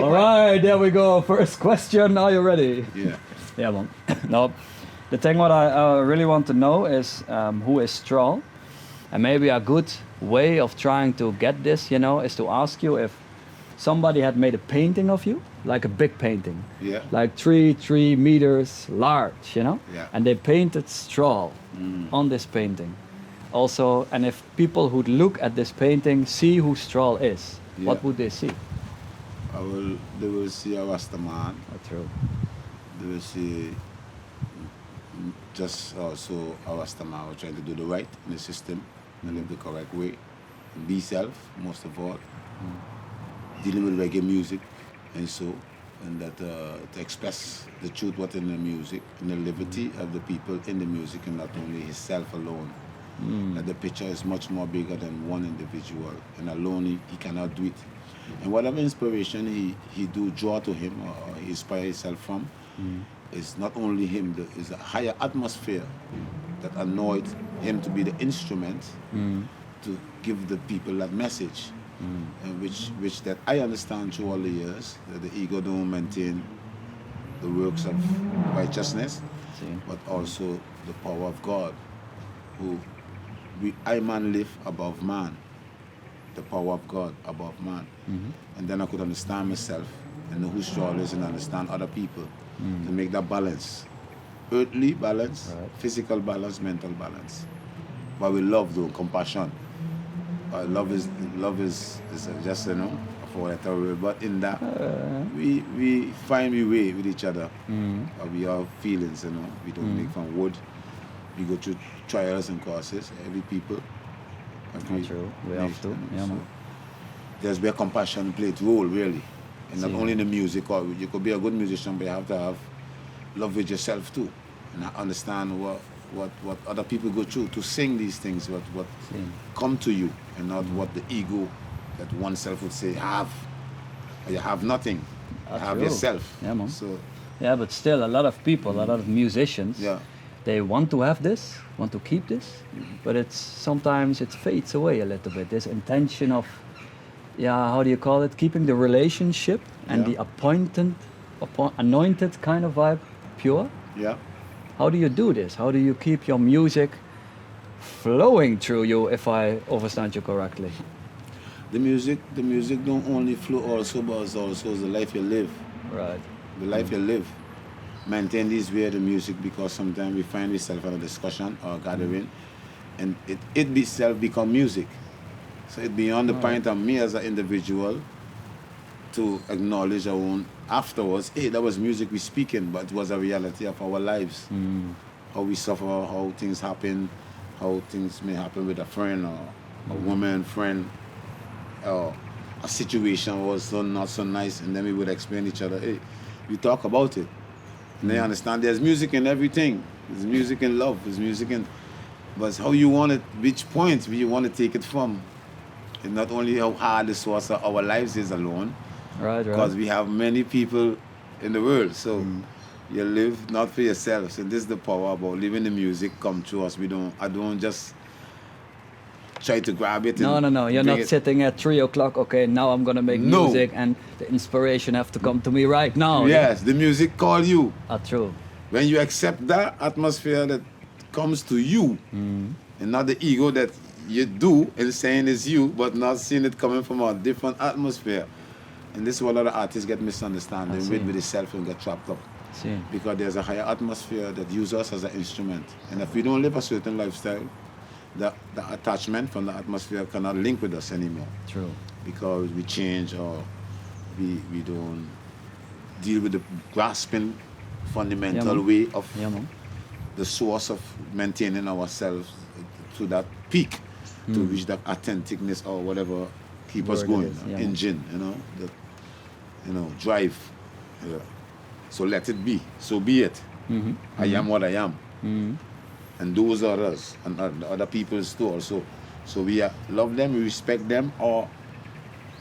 All right, there we go. First question. Are you ready? Yeah. Yeah, man. No, the thing what I really want to know is who is Strawl, and maybe a good way of trying to get this, is to ask you if somebody had made a painting of you, like a big painting, Yeah. like 3 meters large, Yeah. and they painted Strawl on this painting. Also, and if people who'd look at this painting see who Strawl is, Yeah. what would they see? They will see a Rasta man. Oh, true. They will see just also a Rasta man trying to do the right in the system and live the correct way. And be self, most of all. Dealing with reggae music and so. And that to express the truth what in the music and the liberty of the people in the music and not only himself alone. That the picture is much more bigger than one individual, and alone he cannot do it. And whatever inspiration he do draw to him or he inspire himself from, is not only him, is a higher atmosphere that annoyed him to be the instrument to give the people that message, and which that I understand through all the years that the ego don't maintain the works of righteousness, but also the power of God, who I man live above man, the power of God above man. And then I could understand myself and know who Strawl is and understand other people to make that balance. Earthly balance, physical balance, mental balance. But with love though, compassion. Love is just, a four-letter word, but in that we find we way with each other. We have feelings, we don't make from wood. We go through trials and courses, every people. True. We have to. Yeah, So man. there's where compassion plays role, really. And not See. only in the music, or you could be a good musician, but you have to have love with yourself too. And understand what other people go through to sing these things, what come to you, and not what the ego that oneself would say, have. You have nothing. You have true. yourself. Yeah, man. So, Yeah, but still, a lot of people, a lot of musicians, yeah. they want to have this, want to keep this, but sometimes it fades away a little bit. This intention of, how do you call it? Keeping the relationship and Yeah. the anointed kind of vibe pure. Yeah. How do you do this? How do you keep your music flowing through you, if I understand you correctly? The music don't only flow also, but it's also the life you live. Right. The life you live. Maintain this way of the music, because sometimes we find ourselves in a discussion or gathering and it itself become music. So it beyond the point of me as an individual to acknowledge our own afterwards, hey, that was music we speaking, but it was a reality of our lives. How we suffer, how things happen, how things may happen with a friend or a woman friend, or a situation was not so nice, and then we would explain each other, hey, we talk about it. And they understand there's music in everything. There's music in love, there's music in, but it's how you want it, which point you want to take it from. And not only how hard the source of our lives is alone, Right. because we have many people in the world. So you live not for yourself. And this is the power about living the music come to us. I don't just try to grab it. No. You're bring not it. sitting at 3 o'clock. Okay, now I'm gonna make No. music, and the inspiration have to come to me right now. Yes, the music call you. True. When you accept that atmosphere that comes to you, and not the ego that you do and saying it's you, but not seeing it coming from a different atmosphere. And this is what a lot of artists get misunderstanding with itself and get trapped up. See. Because there's a higher atmosphere that uses us as an instrument. And if we don't live a certain lifestyle, the attachment from the atmosphere cannot link with us anymore. True. Because we change, or we don't deal with the grasping fundamental man. way of Yeah, man. the source of maintaining ourselves to that peak, to reach that authenticness or whatever keep us Word it going. is, yeah. Engine, drive. Yeah. So let it be. So be it. I am what I am. And those are us and the other people's too also. So we love them, we respect them, or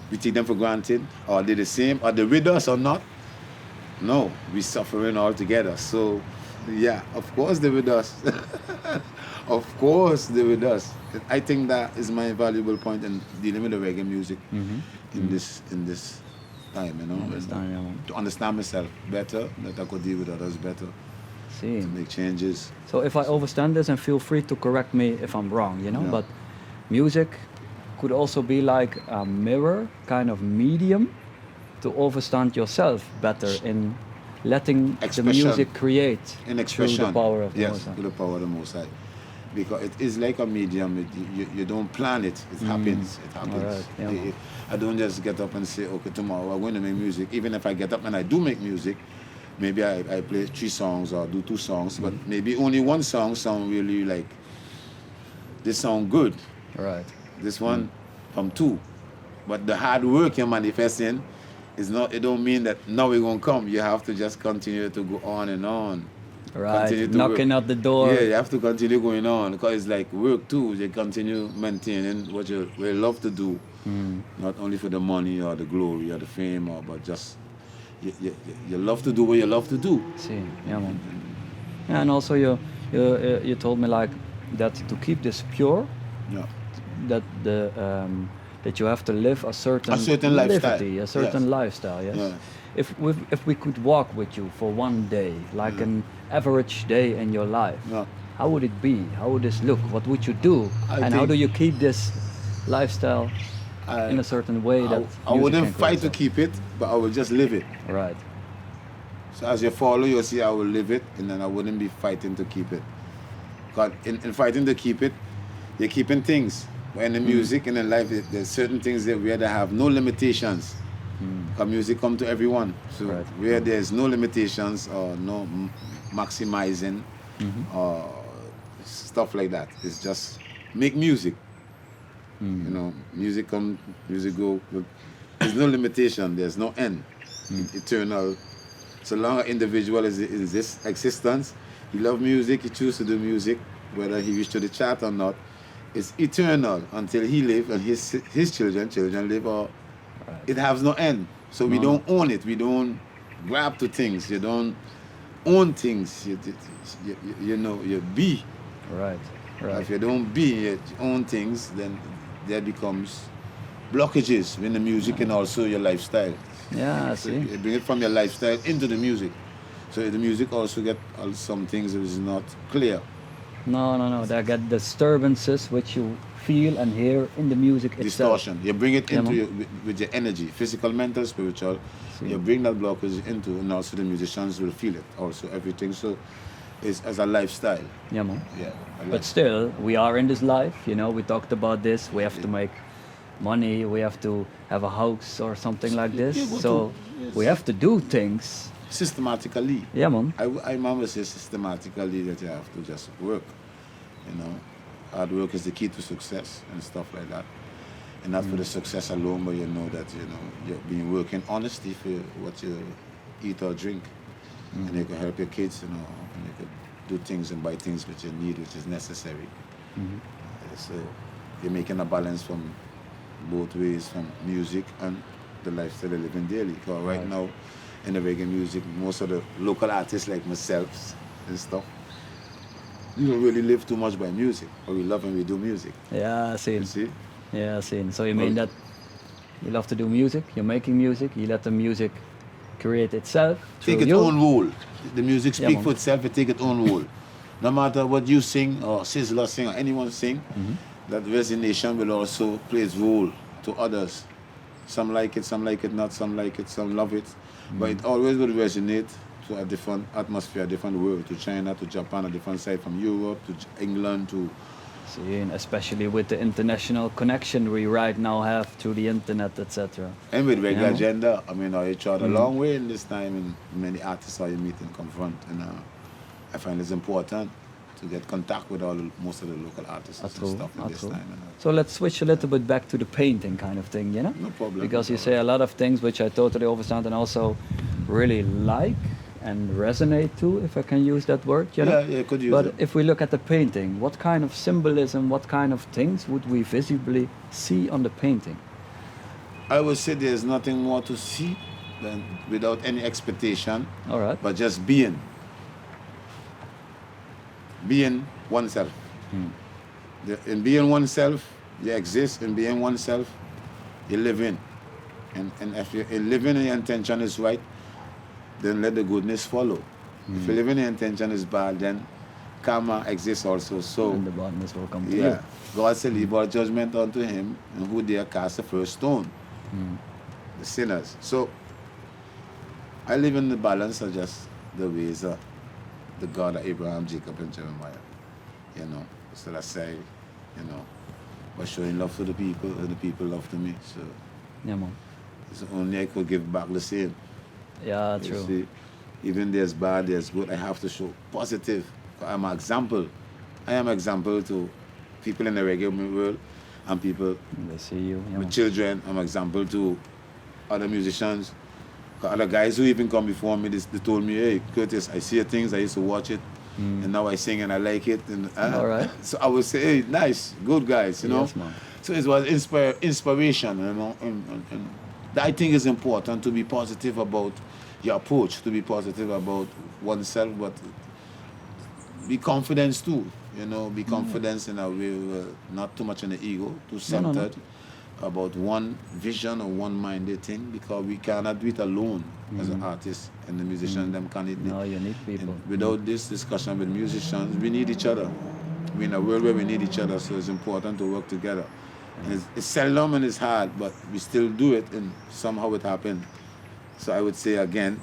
we take them for granted, or they're the same, or they're with us or not. No, we're suffering all together. So yeah, of course they're with us. Of course they're with us. I think that is my valuable point in dealing with the reggae music in this time, you know, Understand, yeah, man. to understand myself better, that I could deal with others better, See. to make changes. So if I overstand this, and feel free to correct me if I'm wrong, you know, Yeah. but music could also be like a mirror kind of medium to understand yourself better in letting the Expression. music create In through expression. the power of the Yes, Most High. through the power of the Most High. Because it is like a medium. You don't plan it. It happens. It happens. Alright, yeah, man. I don't just get up and say, okay, tomorrow I'm going to make music. Even if I get up and I do make music, maybe I play 3 songs or do 2 songs, but maybe only one song sound really like, this sound good. Right. This one from 2. But the hard work you're manifesting is not, it don't mean that now we're going to come. You have to just continue to go on and on. Right. Continue to Knocking work. at the door. Yeah, you have to continue going on because it's like work too. You continue maintaining what you love to do, not only for the money or the glory or the fame, but just you love to do what you love to do. See, yeah, man. Yeah, and also you told me like that to keep this pure, Yeah. that the that you have to live a certain lifestyle. liberty, a certain Yes. lifestyle. Yes. Yeah. If we could walk with you for one day, like an average day in your life, Yeah. how would it be? How would this look? What would you do? And how think- do you keep this lifestyle in a certain way that I music wouldn't can fight to create keep it, but I would just live it. that? Right. So as you follow, you'll see I will live it, and then I wouldn't be fighting to keep it. Because in fighting to keep it, you're keeping things. But in the music and in life, there's certain things that where they have no limitations. Because music come to everyone. So Right. where there's no limitations or no maximizing or stuff like that, it's just make music. You know, music come, music go. There's no limitation. There's no end. Eternal. So long an individual is in this existence, he love music, he choose to do music, whether he wish to the chart or not. It's eternal until he live and his children live, or it has no end. So we don't own it. We don't grab to things. You don't own things. You know, you be. Right. Right. If you don't be, you own things, then there becomes blockages in the music and also your lifestyle. Yeah, I So see. you bring it from your lifestyle into the music. So the music also get some things that is not clear. No. They get disturbances which you feel and hear in the music itself. Distortion. You bring it Yeah, into man. with your energy, physical, mental, spiritual. See. You bring that blockage into, and also the musicians will feel it. Also everything. So it's as a lifestyle. Yeah, man. Yeah. But still, we are in this life. You know, we talked about this. We have to make money. We have to have a house or something like this. Yeah, but So we have to do things. systematically. Yeah, man. I remember say systematically that you have to just work. You know, hard work is the key to success and stuff like that. And not for the success alone, but you know that you're being working honesty for what you eat or drink, and you can help your kids. You know, and you could do things and buy things which you need, which is necessary. So you're making a balance from both ways, from music and the lifestyle you're living daily. Because right now, in the reggae music, most of the local artists like myself and stuff, you don't really live too much by music, but we love and we do music. Yeah, I see. You see? Yeah, I see. So you mean Well- that you love to do music, you're making music, you let the music create itself Take through its you. own role. The music Yeah, speak man. for itself, it take its own role. No matter what you sing or Sizzler sing or anyone sing, that resonation will also play its role to others. Some like it not, some like it, some love it. But it always will resonate to a different atmosphere, a different world, to China, to Japan, a different side from Europe, to England, to... See, and especially with the international connection we right now have through the internet, etc. And with Reggae Yeah. Agenda, I mean, I tried a long way in this time, and many artists are you meet and confront. And I find it's important to get contact with most of the local artists and stuff in this time. So let's switch a little bit back to the painting kind of thing, you know? No problem. Because you say a lot of things which I totally understand and also really like and resonate to, if I can use that word, you know? Yeah, you could use But it. if we look at the painting, what kind of symbolism, what kind of things would we visibly see on the painting? I would say there's nothing more to see than without any expectation, All right. but just being. Being oneself. In being oneself, you exist. In being oneself, you live in. And if your living and your intention is right, then let the goodness follow. If your living and intention is bad, then karma exists also. So And the badness will come to yeah, you. God said, leave our judgment unto him, and who dare cast the first stone? The sinners. So I live in the balance of just the ways of the God of Abraham, Jacob, and Jeremiah. You know, so I say, you know, by showing love to the people, and the people love to me. So Yeah, man. it's only I could give back the same. Yeah, You true. see, even there's bad, there's good. I have to show positive. I'm an example. I am an example to people in the reggae world and people They see you. Yeah, with man. children. I'm an example to other musicians. Other guys who even come before me, they told me, hey, Curtis, I see your things, I used to watch it, and now I sing and I like it. And All right. so I would say, hey, nice, good guys, you know. Yes, man. So it was inspiration, you know. And I think it's important to be positive about your approach, to be positive about oneself, but be confident too, you know. Be confident in a way, not too much in the ego, too No, no. centered about one vision or one minded thing, because we cannot do it alone as an artist, and the musician them can't do it. No, you need people. And without this discussion with musicians, we need each other. We're in a world where we need each other, so it's important to work together. And it's seldom and it's hard, but we still do it, and somehow it happened. So I would say again,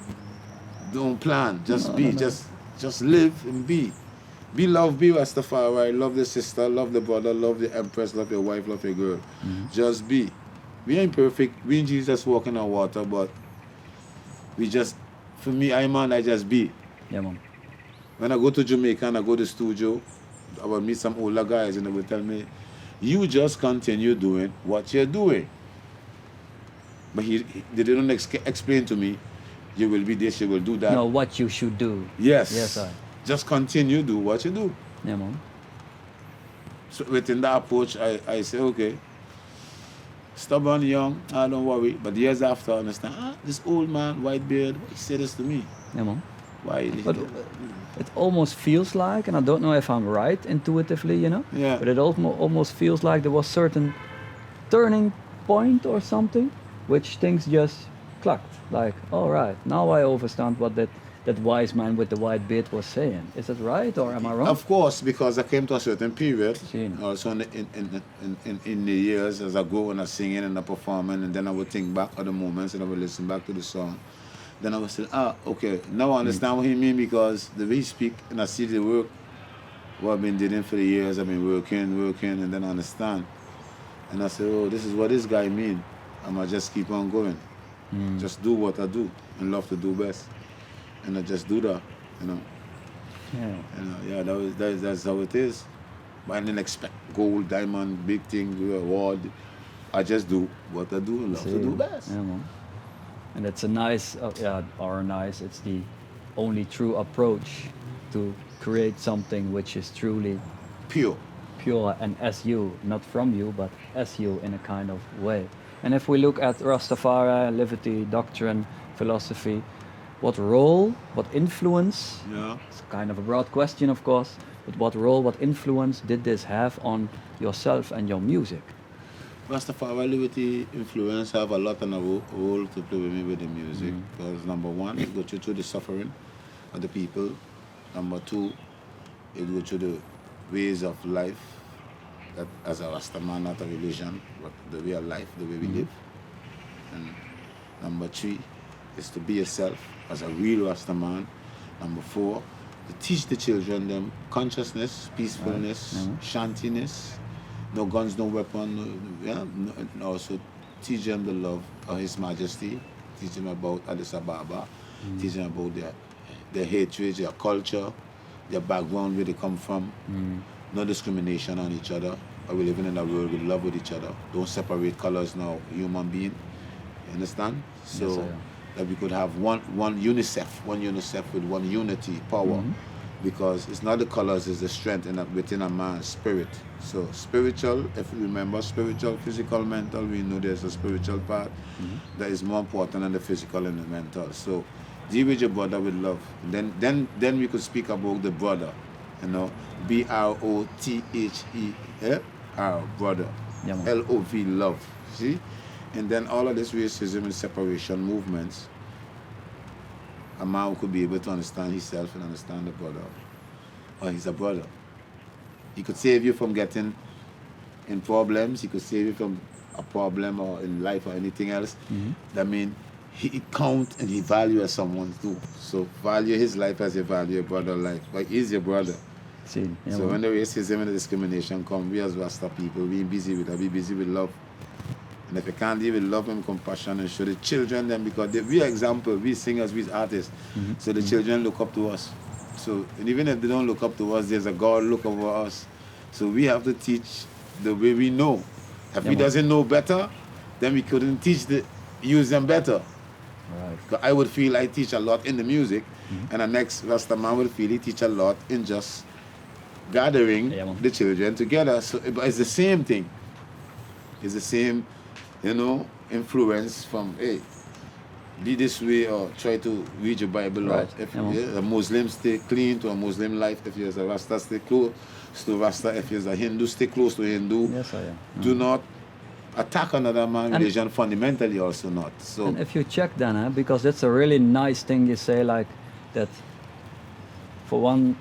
don't plan, just be, just live and be. Be love, be Rastafari, love the sister, love the brother, love the empress, love your wife, love your girl. Just be. We ain't perfect. We ain't Jesus walking on water, but we just, for me, I just be. Yeah, man. When I go to Jamaica and I go to the studio, I will meet some older guys and they will tell me, you just continue doing what you're doing. But they didn't explain to me, you will be this, you will do that. No, what you should do. Yes. Yes, I. Just continue, do what you do. Yeah, man. So within that approach, I say, okay, stubborn, young, don't worry. But years after, I understand, this old man, white beard, he said this to me. Yeah, man. Why? But it almost feels like, and I don't know if I'm right intuitively, you know, Yeah. but it almost feels like there was certain turning point or something, which things just clicked. Like, all right, now I understand what that wise man with the white beard was saying. Is that right, or am I wrong? Of course, because I came to a certain period, Seen. also in the years as I go and I singing and I performing, and then I would think back at the moments and I would listen back to the song. Then I would say, okay, now I understand what he mean, because the way he speak and I see the work, what I've been doing for the years, I've been working, and then I understand. And I say, oh, this is what this guy mean. And I just keep on going. Just do what I do and love to do best. And I just do that, you know. Yeah. You know, that's how it is. But I didn't expect gold, diamond, big thing, award. I just do what I do and love to do best. Yeah, man. And it's a nice, it's the only true approach to create something which is truly Pure. pure and as you, not from you, but as you in a kind of way. And if we look at Rastafari, liberty, doctrine, philosophy, what role, what influence, Yeah. it's kind of a broad question of course, but what role, what influence did this have on yourself and your music? Rastafari Liberty influence have a lot of a role to play with me with the music. Because number one, it goes through the suffering of the people. Number two, it goes through the ways of life, that as a Rastaman, not a religion, but the way of life, the way we live. And number three is to be yourself as a real Rastaman. Number four, to teach the children them consciousness, peacefulness, shantiness, no guns, no weapon, and also teach them the love of His Majesty, teach them about Addis Ababa, teach them about their hatred, their culture, their background, where they come from. No discrimination on each other. Are we living in a world with love with each other? Don't separate colors now, human being. You understand? So Yes, I am. that we could have one UNICEF with one unity, power. Because it's not the colors, it's the strength within a man's spirit. So spiritual, if you remember, spiritual, physical, mental, we know there's a spiritual part that is more important than the physical and the mental. So deal with your brother with love. Then we could speak about the brother, you know, BROTHE, brother. Yeah, man. LOV, love. See? And then all of this racism and separation movements, a man could be able to understand himself and understand the brother, or he's a brother. He could save you from getting in problems. He could save you from a problem or in life or anything else. That means he count and he value as someone too. So value his life as you value your brother's life. But he's your brother. See, yeah, So when the racism and the discrimination come, we as Rasta people, we busy with that. We busy with love. And if you can't deal with love and compassion and show the children them, because we are example, we singers, we artists. So the children look up to us. So and even if they don't look up to us, there's a God look over us. So we have to teach the way we know. If he doesn't know better, then we couldn't use them better. Right. 'Cause I would feel I teach a lot in the music, and the next Rasta man would feel he teach a lot in just gathering the children together. So it's the same thing. It's the same, influence from, hey, be this way or try to read your Bible. Right. If a Muslim, stay clean to a Muslim life. If you're a Rasta, stay close to Rasta. If you're a Hindu, stay close to Hindu. Yes, I am. Do not attack another man's religion fundamentally also not. So And if you check then, because that's a really nice thing you say, like that for one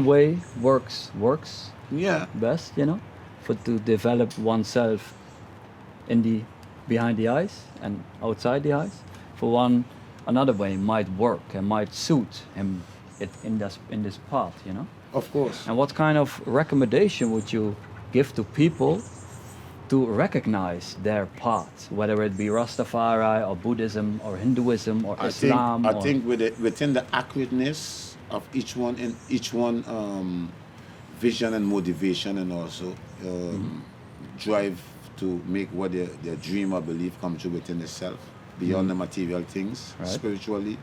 way works yeah. best, for to develop oneself behind the eyes and outside the eyes. For one, another way might work and might suit him in this path, Of course. And what kind of recommendation would you give to people to recognize their path, whether it be Rastafari or Buddhism or Hinduism or Islam? I think within the accurateness of each one vision and motivation, and also drive to make what their dream or belief come true within itself, beyond the material things, spiritually.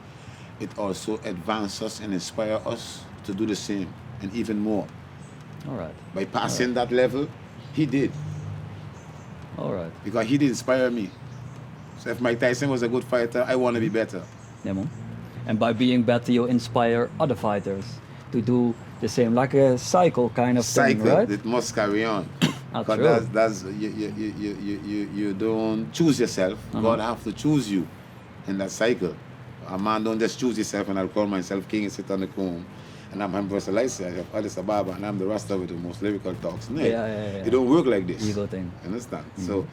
It also advances us and inspires us to do the same and even more. All right. By passing that level, he did. All right. Because he did inspire me. So if Mike Tyson was a good fighter, I want to be better. Yeah, man. And by being better, you inspire other fighters to do the same, like a cycle kind of thing, right? It must carry on. True. Because that's you don't choose yourself. God have to choose you in that cycle. A man don't just choose himself and I'll call myself king and sit on the throne. And I'm Empress Eliza, Addis Ababa, and I'm the Rasta with the most lyrical talks. No, Yeah. It don't work like this. Ego thing. Understand? So,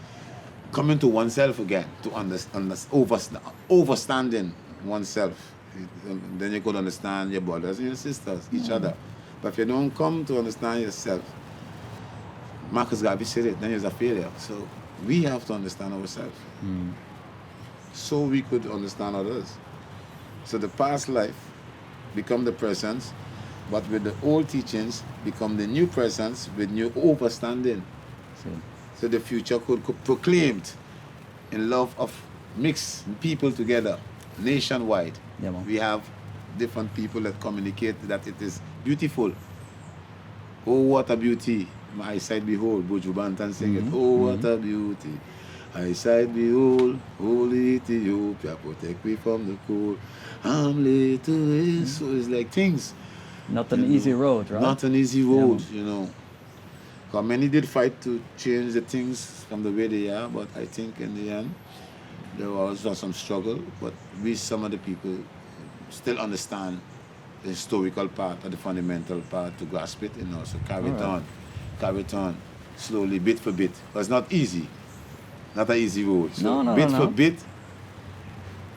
coming to oneself again, to overstanding oneself, then you could understand your brothers and your sisters, each other. But if you don't come to understand yourself, Marcus Garvey said it, then you're a failure. So, we have to understand ourselves. So we could understand others. So the past life become the present, but with the old teachings become the new presence with new overstanding. So the future could proclaimed in love of mixed people together nationwide. Yeah, man. We have different people that communicate that it is beautiful. Oh, what a beauty. My eyesight behold, Buju Banton sing it. Oh, what a beauty. Eyesight behold, holy Ethiopia, protect me from the cold. I'm late to it. So it's like things. Not an easy road, right? Not an easy road, Because many did fight to change the things from the way they are, but I think in the end, there was some struggle. But some of the people still understand the historical part or the fundamental part to grasp it and also carry it on slowly, bit for bit. But it's not easy. Not an easy road. So bit for bit.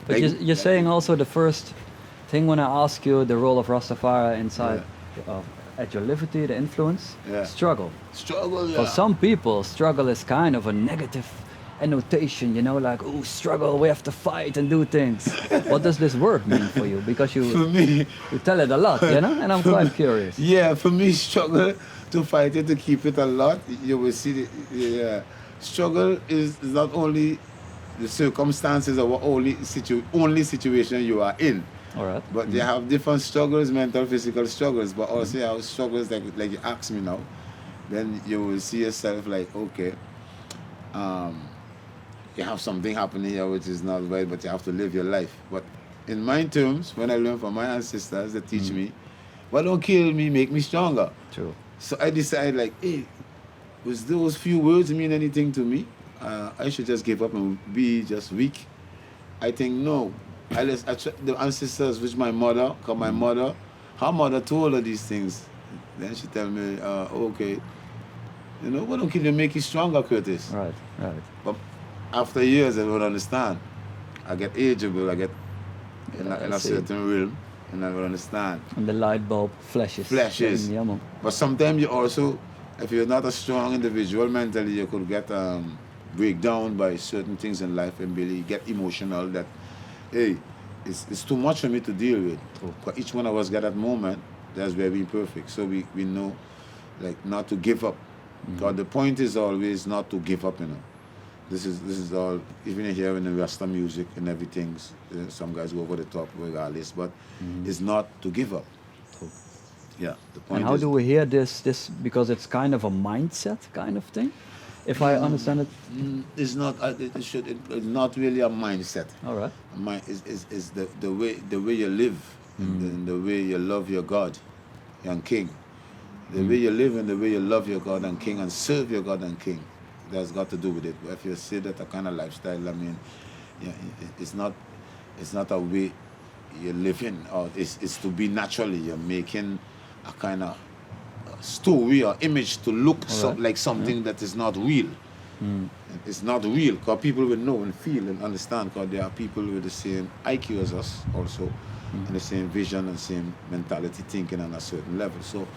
But you're saying also the first thing when I ask you the role of Rastafari inside at your liberty, the influence, struggle. Struggle, yeah. For some people, struggle is kind of a negative annotation, like, oh, struggle, we have to fight and do things. What does this word mean for you? Because you tell it a lot, and I'm quite curious. Yeah, for me, struggle, to fight it, to keep it a lot, you will see struggle is not only the circumstances or only situation you are in. All right. But you have different struggles, mental, physical struggles, but also you have struggles like you ask me now. Then you will see yourself like, okay, you have something happening here which is not right, but you have to live your life. But in my terms, when I learned from my ancestors, they teach me, well, don't kill me, make me stronger. True. So I decided like, hey, was those few words mean anything to me? I should just give up and be just weak. I think no. The ancestors, which my mother, cause my mother, her mother told her these things. Then she tell me, okay, you know, what don't kill you, make you stronger, Curtis. Right. But after years, I don't understand. I get ageable. I get in a certain realm, and I don't understand. And the light bulb flashes. Yeah, man. But sometimes you also, if you're not a strong individual mentally, you could get break down by certain things in life and really get emotional that, hey, it's too much for me to deal with. But each one of us got that moment, that's where we're perfect. So we know, like, not to give up. Because the point is always not to give up, you know. This is all, even here in the Rasta music and everything, some guys go over the top regardless, but it's not to give up. True. Yeah, the point And how is, do we hear this, because it's kind of a mindset kind of thing? If I understand it? it's not. It's not really a mindset. All right. Is the way you live, and the way you love your God, and King. The way you live and the way you love your God and King and serve your God and King, that's got to do with it. If you say that a kind of lifestyle, I mean, yeah, it's not a way you're living, or it's to be naturally. You're making a kind of story or image to look like something that is not real. It's not real, because people will know and feel and understand, because there are people with the same IQ as us also, and the same vision and same mentality, thinking on a certain level. So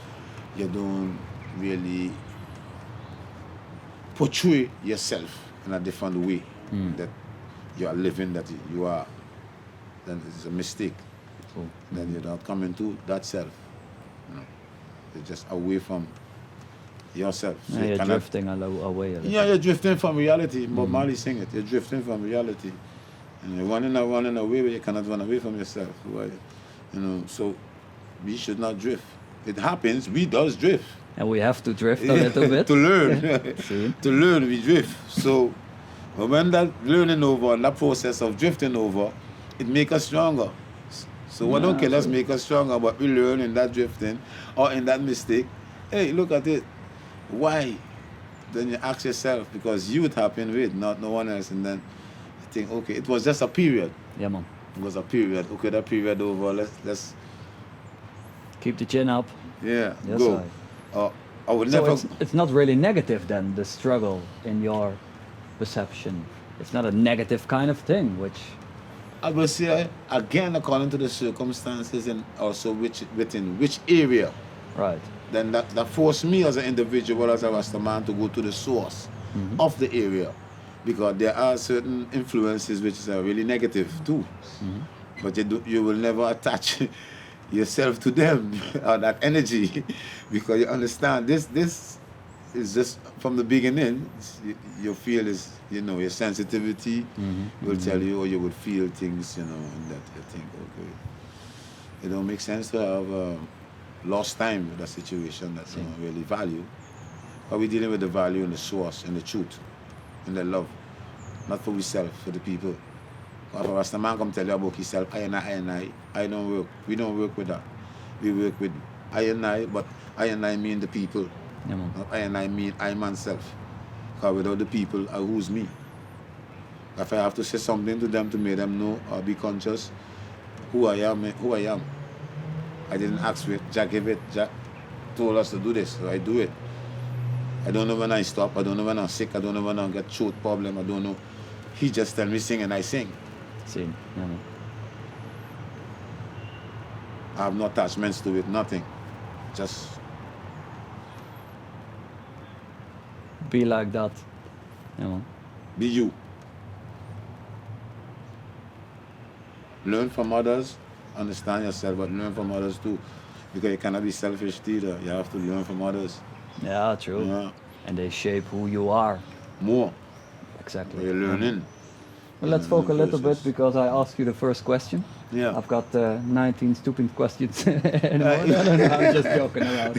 you don't really portray yourself in a different way that you are living, that you are, then it's a mistake. Cool. Then you're not coming to that self. You know, you're just away from yourself. So Yeah, you you're cannot- drifting away a little. Yeah, you're drifting from reality. Bob Marley sing it. You're drifting from reality, and you're running away where you cannot run away from yourself. Why? You know, so we should not drift. It happens. We does drift. And we have to drift a little bit. To learn. See? To learn, we drift. So when that learning over and that process of drifting over, it make us stronger. So what don't kill us, make us stronger, but we learn in that drifting or in that mistake. Hey, look at it. Why? Then you ask yourself, because you it happened with, not no one else, and then you think, okay, it was just a period. Yeah, man. It was a period. Okay, that period over. Let's Keep the chin up. yeah, Yes, go. I would So never. it's not really negative then, the struggle in your perception. It's not a negative kind of thing, which... I will say again, according to the circumstances and also within which area. Right. Then that forced me as an individual, as a Rasta man, to go to the source of the area, because there are certain influences which are really negative too, but you will never attach yourself to them or that energy, because you understand this is just from the beginning. You feel is, you know, your sensitivity will tell you, or you would feel things, you know, and that you think, okay, it don't make sense to have lost time with a situation that you don't really value. But we're dealing with the value and the source and the truth and the love, not for ourselves, for the people. If a Rasta man come tell you about himself, I don't work. We don't work with that. We work with I and I, but I and I mean the people. Yeah, man. Not I and I mean I myself. Because without the people, who's me? If I have to say something to them to make them know or be conscious who I am. I didn't ask for it. Jack gave it. Jack told us to do this, so I do it. I don't know when I stop. I don't know when I'm sick. I don't know when I get throat problem. I don't know. He just tell me sing and I sing. Seen. Yeah, man. I have no attachments to it, nothing. Just Be like that. Yeah, man. be you. Learn from others, understand yourself, but learn from others too. Because you cannot be selfish either. You have to learn from others. Yeah, true. Yeah. And they shape who you are. More. Exactly. You're learning. Well, let's focus a little bit, because I asked you the first question. Yeah. I've got 19 stupid questions. No, I'm just joking around.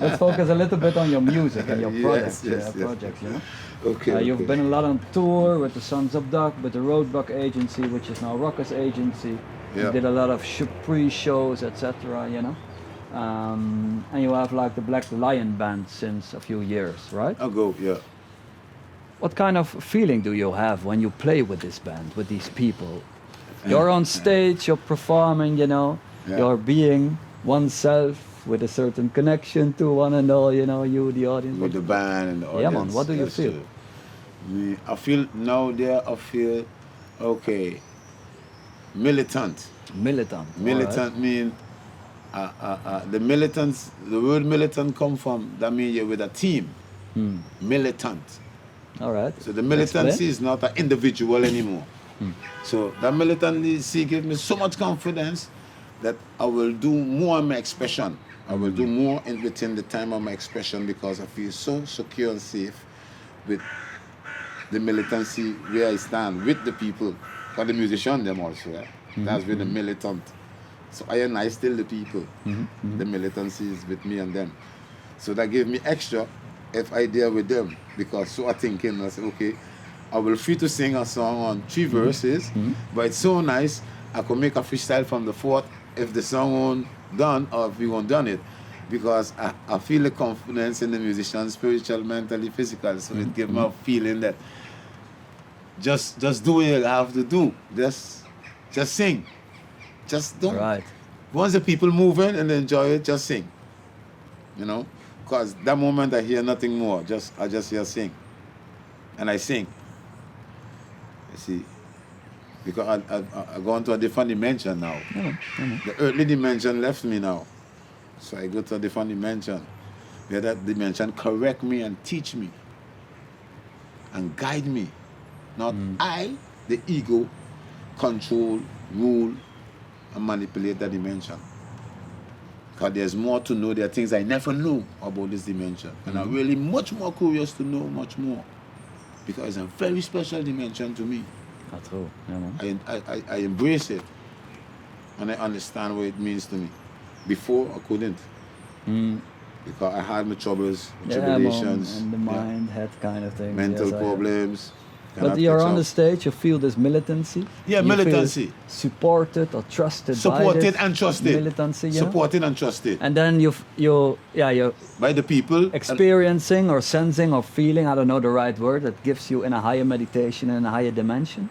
Let's focus a little bit on your music and your projects. Yes. Projects, you know? Okay. You've been a lot on tour with the Sons of Duck, with the Roadbuck Agency, which is now Rockers Agency. Yeah. You did a lot of pre-shows, etc. You know, and you have like the Black Lion band since a few years, right? I'll go, yeah. what kind of feeling do you have when you play with this band, with these people? You're on stage, you're performing, you know, you're being oneself with a certain connection to one and all, you know, you, the audience. With the band and the audience. Yeah, man, what do you feel? I feel now there, I feel, okay, militant. Militant. Militant right. mean, the militants, the word militant come from, that means you're with a team. Militant. All right. So the militancy is not an individual anymore. So that militancy gives me so much confidence that I will do more in my expression. I will do more within the time of my expression because I feel so secure and safe with the militancy where I stand with the people. For the musician them also, that's with the militant. So I still the people. The militancy is with me and them. So that gave me extra if I deal with them because so I thinking, I said, okay, I will free to sing a song on 3 verses, but it's so nice, I could make a freestyle from the 4th if the song won't done or if we won't done it, because I feel the confidence in the musician, spiritual, mentally, physical, so it gives me a feeling that just do what you have to do, just sing, just don't. Right. Once the people moving and enjoy it, just sing, you know, because that moment I hear nothing more, I just hear sing, and I sing. You see, because I go into a different dimension now. The earthly dimension left me now, so I go to a different dimension where that dimension correct me and teach me and guide me. Not I, the ego, control, rule, and manipulate that dimension. Because there's more to know. There are things I never knew about this dimension. And I'm really much more curious to know much more. Because it's a very special dimension to me. That's true. Yeah, man. I embrace it. And I understand what it means to me. Before, I couldn't. Because I had my troubles, tribulations. And the mind, head kind of thing. Mental problems. But you're on the stage, you feel this militancy. Yeah, you militancy. Feel supported or trusted supported by this and trusted. Militancy, yeah. Supported and trusted. And then you're by the people. Experiencing or sensing or feeling, I don't know the right word, that gives you in a higher meditation and a higher dimension.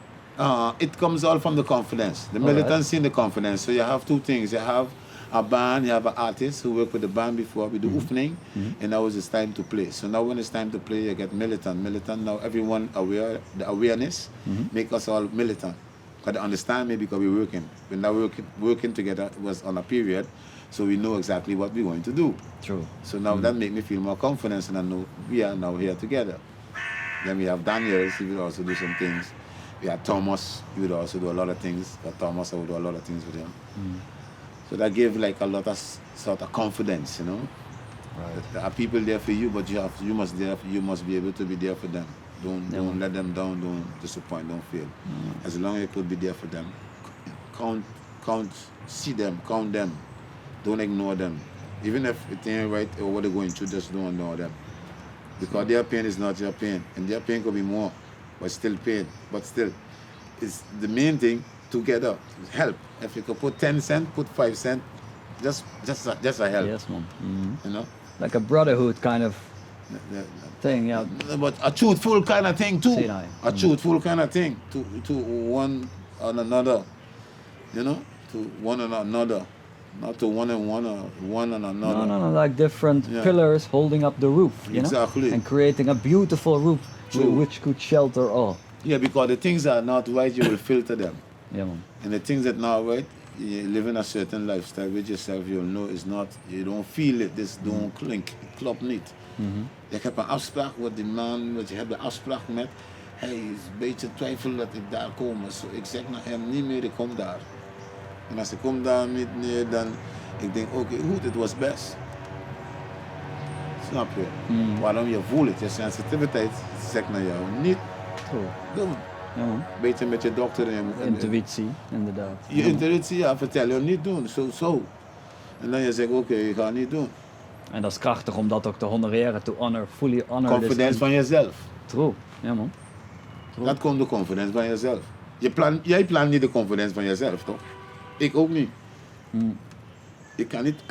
It comes all from the confidence. The militancy and the confidence. So you have 2 things. You have a band, you have an artist who worked with the band before, we do opening, and now it's time to play. So now when it's time to play, you get militant. Militant, now everyone aware, the awareness make us all militant. Because they understand me because we're working. We're now working together, it was on a period, so we know exactly what we're going to do. True. So now that makes me feel more confidence, and I know we are now here together. Then we have Daniel, he will also do some things. We have Thomas, he would also do a lot of things. But Thomas, I would do a lot of things with him. So that gave like a lot of sort of confidence, you know. Right. There are people there for you, but you must be able to be there for them. Don't let them down. Don't disappoint. Don't fail. As long as you could be there for them, count, see them, count them. Don't ignore them. Even if it ain't right or what they're going through, just don't ignore them. Because their pain is not your pain, and their pain could be more, but still pain. But still, it's the main thing. Together, help. If you could put 10 cents, put 5 cents, just a help. Yes, man. You know, like a brotherhood kind of thing, yeah. But a truthful kind of thing too. A truthful kind of thing to one and another. You know, to one and another, not to one and one or one and another. No, like different pillars holding up the roof. You exactly. know? And creating a beautiful roof which could shelter all. Yeah, because the things that are not right, you will filter them. Yeah, man. And the things that not right, you live in a certain lifestyle with yourself, you'll know it's not, you don't feel it, this don't klopt niet. Ik heb een afspraak met die man, want je hebt de afspraak met, hij is een beetje twijfel dat ik daar kom. So ik zeg naar hem, niet meer, ik kom daar. En als ik kom daar niet meer, dan ik denk, oké, goed, het was best. Snap je? Waarom je voelt het, je sensitiviteit zegt naar jou, niet doen. Ja, man. Beetje met je dokter en intuïtie, inderdaad. Je intuïtie, vertel je niet doen, zo. En dan je zegt, oké, je gaat niet doen. En dat is krachtig om dat ook te honoreren, fully honor. Confidence van jezelf. True, ja man. True. Dat komt de confidence van jezelf. Jij plant niet de confidence van jezelf, toch? Ik ook niet.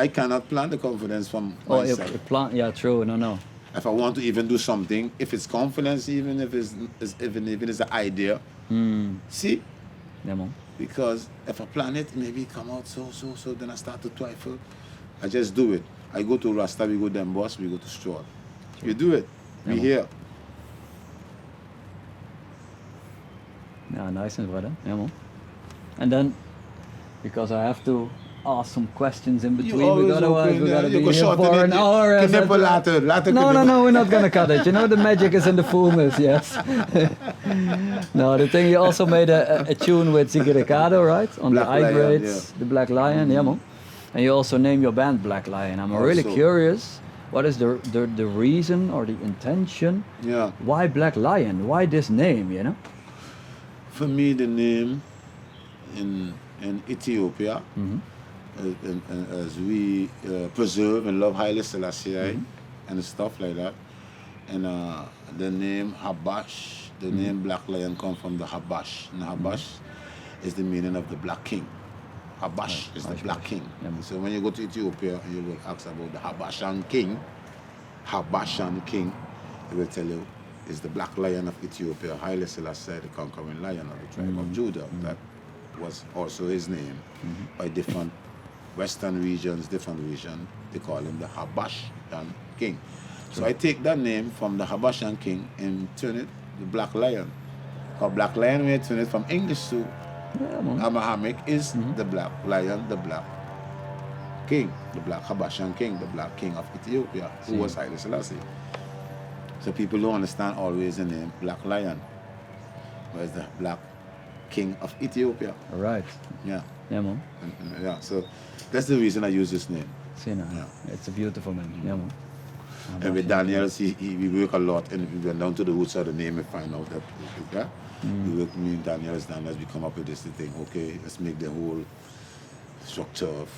I cannot plan the confidence van myself. Yeah, true, no. if I want to even do something, if it's confidence, even if it's an idea, see, Yeah, man. because if I plan it, maybe it come out so, then I start to trifle. I just do it. I go to Rasta, we go to Boss, we go to Strawl. We do it. Yeah, We man. here. Yeah, nice and brother. Yeah, man. And then, because I have to ask some questions in between, always open, we gotta you be go here short for in an it. hour. and Knippen that- later, No, we're not gonna cut it. You know, the magic is in the fullness, yes. No, the thing, you also made a tune with Ziggy Ricardo, right? On Black the I Lion, grades, yeah. the Black Lion, yeah, man. And you also name your band Black Lion. I'm really Also. curious, what is the reason or the intention? Yeah. Why Black Lion? Why this name, you know? For me, the name in Ethiopia, and as we preserve and love Haile Selassie and stuff like that, and the name Habash, the name Black Lion come from the Habash, and Habash is the meaning of the Black King. Habash is the Black King. Yeah. So when you go to Ethiopia, you will ask about the Habashan King. Habashan King, he will tell you, is the Black Lion of Ethiopia, Haile Selassie, the conquering lion of the tribe of Judah. That was also his name. By different western regions, they call him the Habashan King. So I take that name from the Habashan King and turn it the Black Lion. Because Black Lion, when you turn it from English to Yeah, man. Amahamic, is the Black Lion, the Black King, the Black Habashan King, the Black King of Ethiopia, who was Haile Selassie. So people don't understand always the name Black Lion, but it's the Black King of Ethiopia. All right. Yeah. Yeah, man. Yeah, so that's the reason I use this name. See now, Yeah. it's a beautiful name. Yeah, man. And with Daniel, we work a lot, and we went down to the roots of the name and find out that we work, me and Daniel as we come up with this thing. Okay, let's make the whole structure of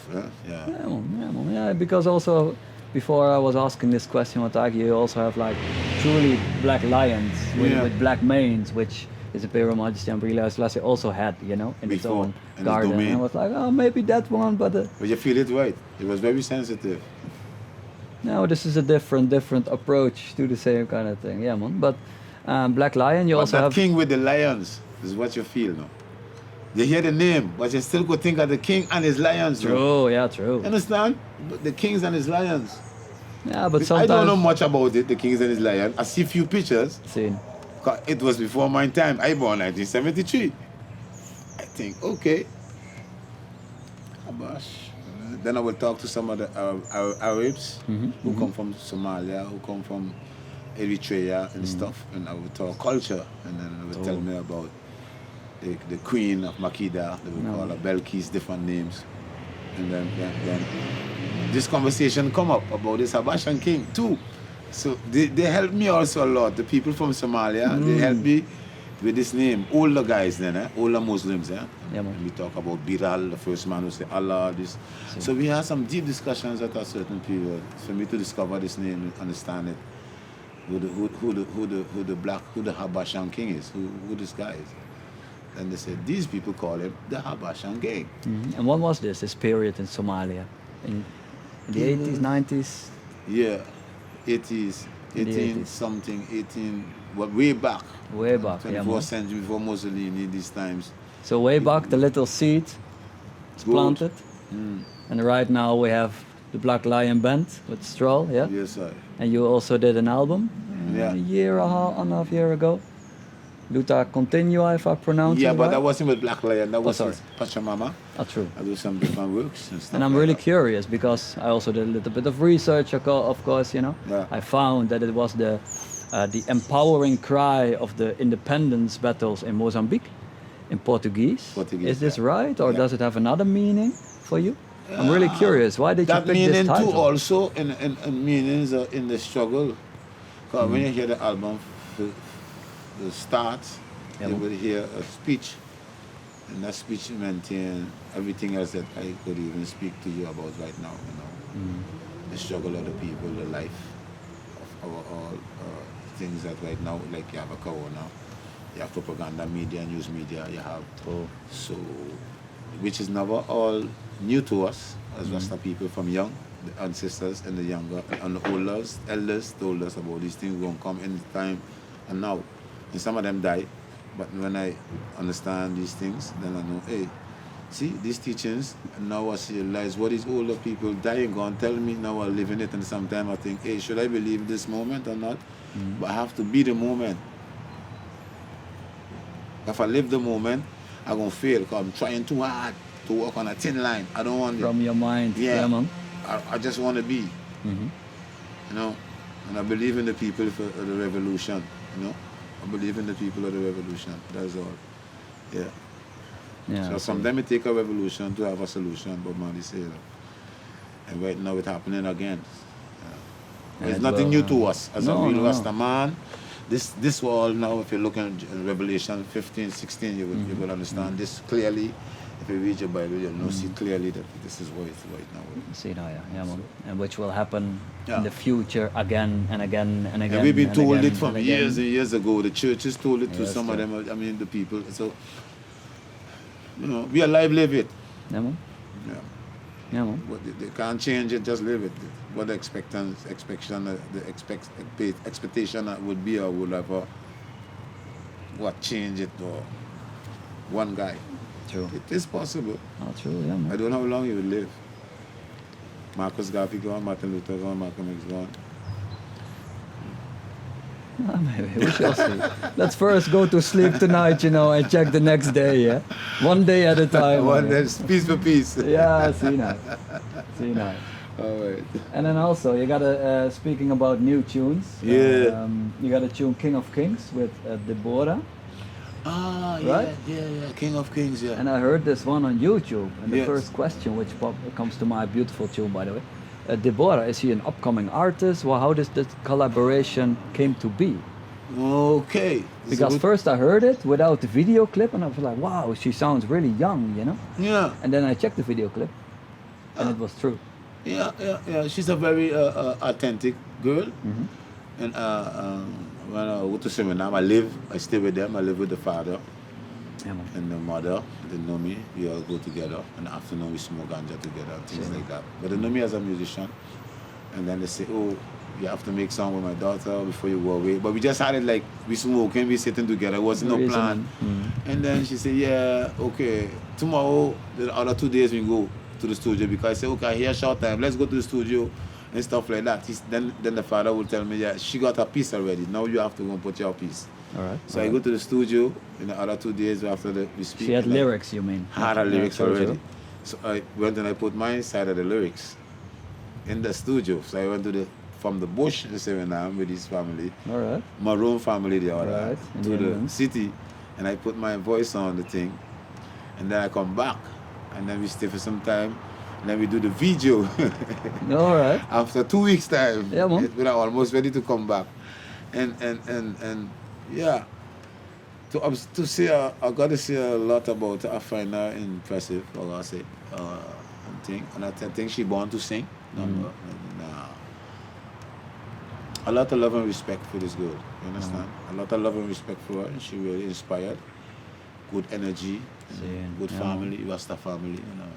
Yeah, man. Yeah, because also before I was asking this question, Mataki, you also have like truly black lions with black manes, which His Imperial Majesty Haile Selassie also had, you know, in its Before, own in his garden. domain. And I was like, oh, maybe that one, but But you feel it right. It was very sensitive. no, this is a different approach to the same kind of thing. Yeah, man. But Black Lion, you But also that have. king with the lions is what you feel now. You hear the name, but you still could think of the king and his lions. now. True, yeah, true. Understand? But the kings and his lions. Yeah, but I sometimes. don't know much about it, the kings and his lions. I see few pictures. Seen. 'Cause it was before my time. I born 1973. I think, okay. Abash. Then I will talk to some of the Arabs who come from Somalia, who come from Eritrea and stuff, and I will talk culture, and then they will tell me about the queen of Makeda, they will call her Belkis, different names. And then this conversation come up about this Habashan king too. So they helped me also a lot. The people from Somalia, they helped me with this name. Older guys then, older Muslims. Yeah, man. And we talk about Biral, the first man who said Allah, this. So we had some deep discussions at a certain period for me to discover this name and understand it. Who the Habashan king is, who this guy is. And they said, these people call him the Habashan king. And when was this period in Somalia? In the 80s, 90s? Yeah, 80s, In the 18 80s. something, 18, well, way back. Way back, 24th yeah, man. century before Mussolini, these times. So way back, the little seed is Good. planted. And right now we have the Black Lion Band with Strawl, yeah? Yes, sir. And you also did an album Yeah. a year and a half year ago. Luta Continua, if I pronounce Yeah, it but right. that wasn't with Black Lion, that was sorry. with Pachamama. Oh, true. I do some different works and stuff. And I'm like really that. curious because I also did a little bit of research, of course, you know. Yeah. I found that it was the empowering cry of the independence battles in Mozambique, in Portuguese. Portuguese, Is this yeah. right, or Yeah. does it have another meaning for you? I'm really curious. Why did you That pick this meaning title? too also in meanings in the struggle. Because when you hear the album, the start, Yeah, you man. will hear a speech. And that speech maintain everything else that I could even speak to you about right now, you know. The struggle of the people, the life of our all things that right now, like you have a corona, you have propaganda media, news media, you have so, which is never all new to us as Rasta people from young. the ancestors and the younger and the elders told us about these things gonna come in time and now. And some of them die. But when I understand these things, then I know, hey, see, these teachings, and now I realize what these older people dying gonna tell me, now I live in it, and sometimes I think, hey, should I believe this moment or not? But I have to be the moment. If I live the moment, I'm gonna fail because I'm trying too hard to walk on a thin line. I don't want From your mind. Yeah, man. I just want to be, you know, and I believe in the people of the revolution, you know. I believe in the people of the revolution. That's all. Yeah. Yeah. So sometimes it take a revolution to have a solution, but man, they say that. And right now it's happening again. It's nothing new to us as a real Rasta man. This world now, if you look at Revelation 15, 16, you will understand this clearly. If you read your Bible, you'll know, see clearly that this is what it's right now. See now, yeah, man. And which will happen in the future again and again and again. And we've been told it from years and years ago. The churches told it to some of them, I mean the people. So, you know, we alive, live it. Yeah, man. Yeah. Yeah, man. But they can't change it, just live it. What the expectation that would be or would have what change it or one guy. True. It is possible. Oh, true, yeah, man. I don't know how long you will live. Marcus Garvey gone, Martin Luther gone, Malcolm X gone. Maybe we shall see. Let's first go to sleep tonight, you know, and check the next day, yeah? One day at a time. One day, piece for piece. Yeah, see now. See now. All right. And then also, you got a, speaking about new tunes. Yeah. You got a tune King of Kings with Deborah. Ah, right? Yeah. King of Kings, yeah. And I heard this one on YouTube. And the Yes. first question, which comes to my beautiful tune, by the way. Deborah, is she an upcoming artist? Well, how does this collaboration came to be? Okay. Because first I heard it without the video clip, and I was like, wow, she sounds really young, you know? Yeah. And then I checked the video clip, and it was true. Yeah. She's a very authentic girl. And when I go to seminar, I stay with them. I live with the father and the mother. They know me. We all go together. In the afternoon, we smoke ganja together, things like that. But they know me as a musician. And then they say, oh, you have to make song with my daughter before you go away. But we just had it like, we smoking, we sitting together. It wasn't no plan. And then she said, yeah, okay, tomorrow, the other 2 days we go to the studio, because I said, okay, here short time, let's go to the studio and stuff like that. Then the father will tell me, yeah, she got her piece already. Now you have to go and put your piece. All right. So I go to the studio in the other 2 days after we speak. She had lyrics, you mean? Had her lyrics already. True. So I went and I put my side of the lyrics in the studio. So I went from the bush, the seminar with his family. All right. Maroon family, the other, Right. to the city. And I put my voice on the thing. And then I come back. And then we stay for some time. And then we do the video. All right. After 2 weeks time, Yeah, man. we are almost ready to come back. And yeah, to say, I got to say a lot about her. I find her impressive, I gotta say, and I think she born to sing. A lot of love and respect for this girl, you understand? A lot of love and respect for her, and she really inspired. Good energy, good family, Rasta family, you know.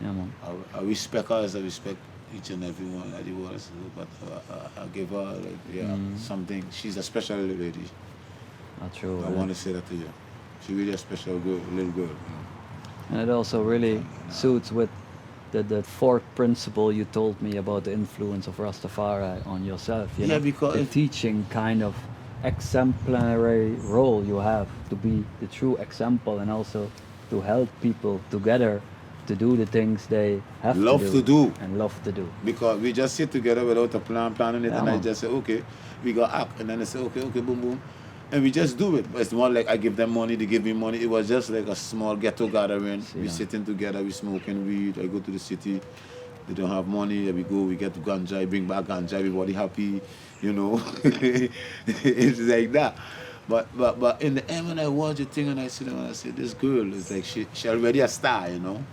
Yeah, man. I respect her as I respect each and every one that he was, but I give her something. She's a special lady. Not true. I want to say that to you. She's really a special girl, little girl. And it also really suits with the fourth principle you told me about the influence of Rastafari on yourself. You know? Because the teaching kind of exemplary role you have to be the true example and also to help people together to do the things they have love to do and love to do. Because we just sit together without a planning it, Yeah, and man. I just say, okay, we got act, and then they say, okay, boom, boom, and we just do it. But it's not like I give them money, they give me money. It was just like a small ghetto gathering. We sitting together, we smoking weed. I go to the city, they don't have money. We go, we get ganja, I bring back ganja, everybody happy, you know. It's like that. But in the end, when I watch the thing and I sit down and I say, this girl is like, she already a star, you know.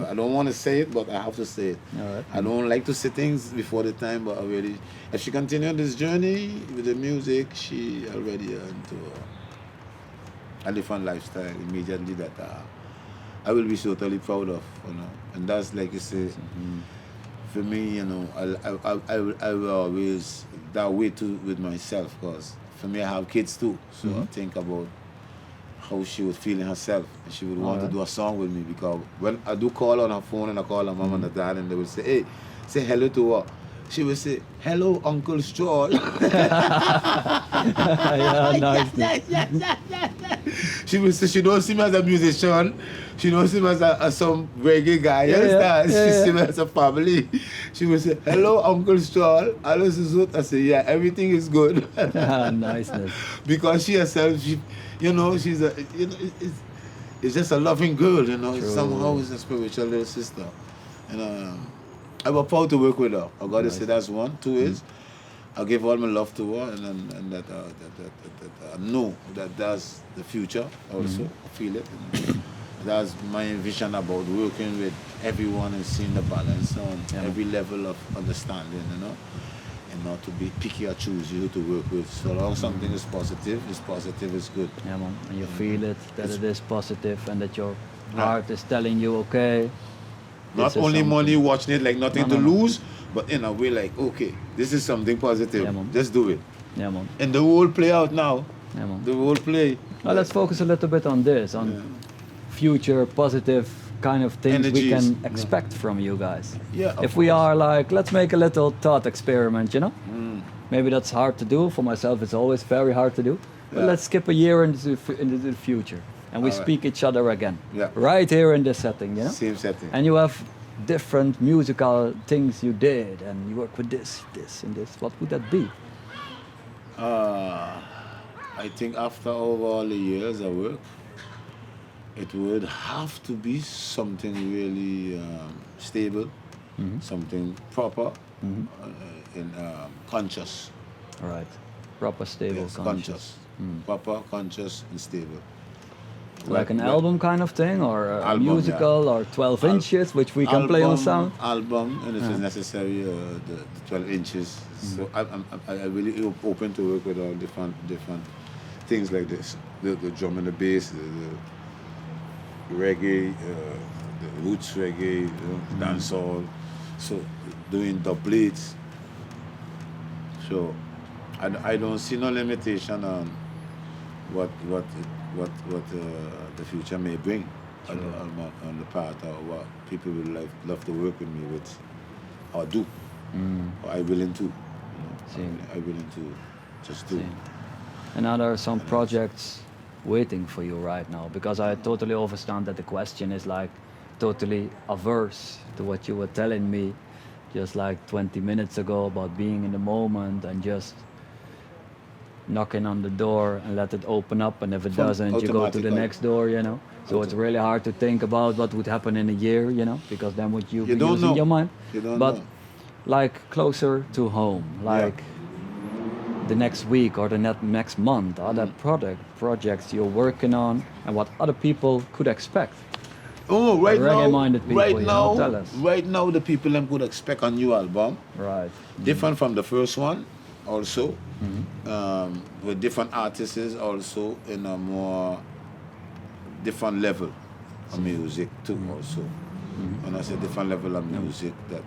I don't want to say it, but I have to say it. All right. I don't like to say things before the time, but already, if she continue this journey with the music, she already into a different lifestyle immediately that I will be totally proud of, you know. And that's like you say, for me, you know, I will always that way too with myself, because for me I have kids too, so I think about how she would feel in herself, and she would want to do a song with me, because when I do call on her phone and I call her mom and her dad, and they would say, hey, say hello to her. She would say, hello, Uncle Strawl. Yeah, nice. She would say she don't see me as a musician. She don't see me as some reggae guy. You understand? She see me as a family. She would say, hello, Uncle Strawl. Hello, Suzut. I say, yeah, everything is good. Niceness. Because she herself, you know, she's a, you know, it's just a loving girl, you know. True. Somehow it's a spiritual little sister. And I was proud to work with her. I got to say that's one. Two is, I give all my love to her, and that I know that that's the future also. I feel it. And that's my vision about working with everyone and seeing the balance on every level of understanding, you know. And not to be picky or choosy who to work with. So long something is positive, it's good. Yeah, man. And you feel it, that it is positive, and that your heart is telling you, okay. Not only money watching it like nothing to lose, but in a way like, okay, this is something positive. Yeah, man. Just do it. Yeah, man. And the role play out now. Yeah, man. The role play. Well, let's focus a little bit on this, on future positive kind of things we Energies. can expect from you guys. Yeah, of if we course. are like, let's make a little thought experiment, you know? Maybe that's hard to do. For myself, it's always very hard to do. But let's skip a year into the future. And we speak each other again. Yeah. Right here in this setting, you know? Same setting. And you have different musical things you did, and you work with this, and this. What would that be? I think after all the years I work, it would have to be something really stable, something proper, and conscious. All right. Proper, stable, Yes, conscious. Proper, conscious, and stable. Like an album kind of thing, or a Album, musical, or 12 inches, which we can play on sound? Album, and if it's necessary, the 12 inches. So I really open to work with all different things like this. The drum and the bass, the reggae, the roots reggae, dancehall. So doing doublets. So I don't see no limitation on what the future may bring on the part, or what people would love to work with me with, or do, or I willing to, I willing to just do. And are there some projects waiting for you right now? Because I totally understand that the question is like totally averse to what you were telling me just like 20 minutes ago about being in the moment and just knocking on the door and let it open up, and if it doesn't, you go to the next door, you know. So it's really hard to think about what would happen in a year, you know, because then would you be using your mind. You don't but know. like closer to home, like the next week or the next month, are there projects you're working on, and what other people could expect? Oh, right now, reggae-minded people, tell us. Right now, the people them could expect a new album. Right. Different from the first one, also, with different artists, also in a more different level of music too, also. When I say different level of music, that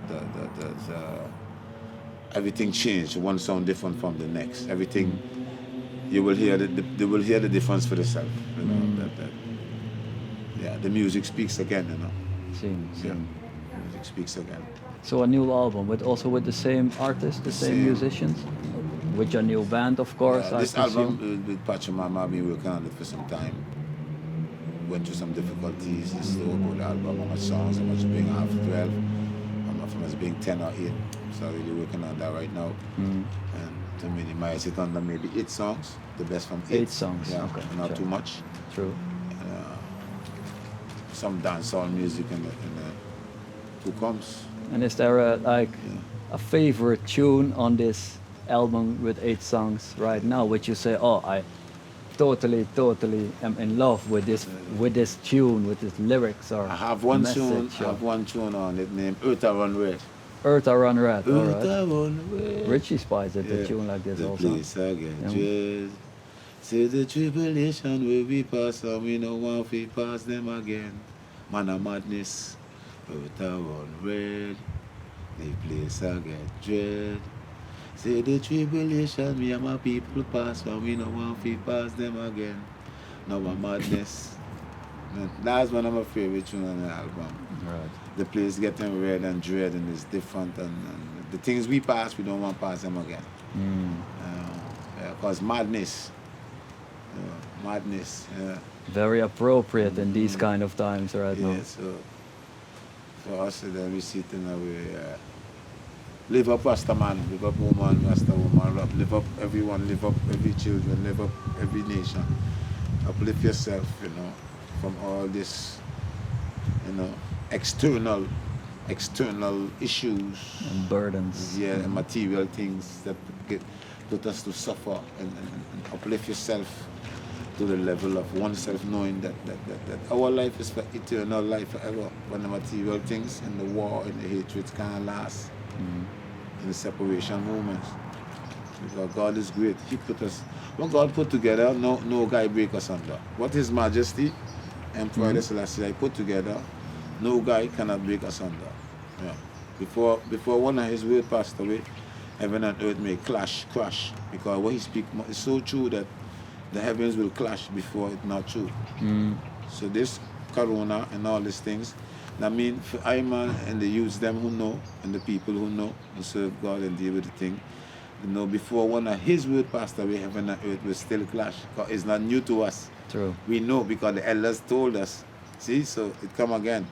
everything changed. One sound different from the next. Everything, you will hear they will hear the difference for themselves. You know, the music speaks again, you know. Music speaks again. So a new album with the same artists, the same musicians, with your new band, of course. This album with Pachamama, I've been working on it for some time. Went through some difficulties. It's still about the album, how much songs, how much being half 12, how much being 10 or 8. So I'm really working on that right now. And to minimize it under maybe 8 songs, the best from 8. 8 songs, yeah, okay. not too much. True. Some dancehall music in the who comes. And is there a favorite tune on this album with 8 songs right now, which you say, oh, I totally am in love with this tune, with this lyrics or I have one message? tune. I have one tune on it named Earth I Run Red. Earth I Run Red. All Earth I right. Run Red. Richie Spice did a tune like this the also. Place I get dressed. Say the tribulation where we pass, and we no want to pass them again. Man of madness. Earth I Run Red. The place I get dread. Say the tribulation, me and my people pass, but we no want to pass them again. Now a madness. That's one of my favorite tunes on the album. Right. The place getting red and dread and it's different and the things we pass, we don't want to pass them again. Because madness. Madness. Very appropriate in these kind of times right now. Yeah, so for us, then we sit in a way, live up Rasta man, live up woman, Rasta woman, live up everyone, live up every children, live up every nation. Uplift yourself, from all this, external issues. And burdens. Yeah, and material things that put us to suffer and uplift yourself to the level of oneself knowing that our life is for eternal life forever. When the material things and the war and the hatred can't last in the separation moments. Because God is great. He put us, what God put together, no guy break us under. What His Majesty Emperor Selassie put together, no guy cannot break us under. Yeah. Before one of His word passed away, heaven and earth may crash. Because what He speak is so true that the heavens will clash before it's not true. So this corona and all these things, I mean, for I man and the youths, them who know, and the people who know and serve God and deal with the thing, before one of His word passed away, heaven and earth will still clash. Because it's not new to us. True. We know because the elders told us. See, so it come again.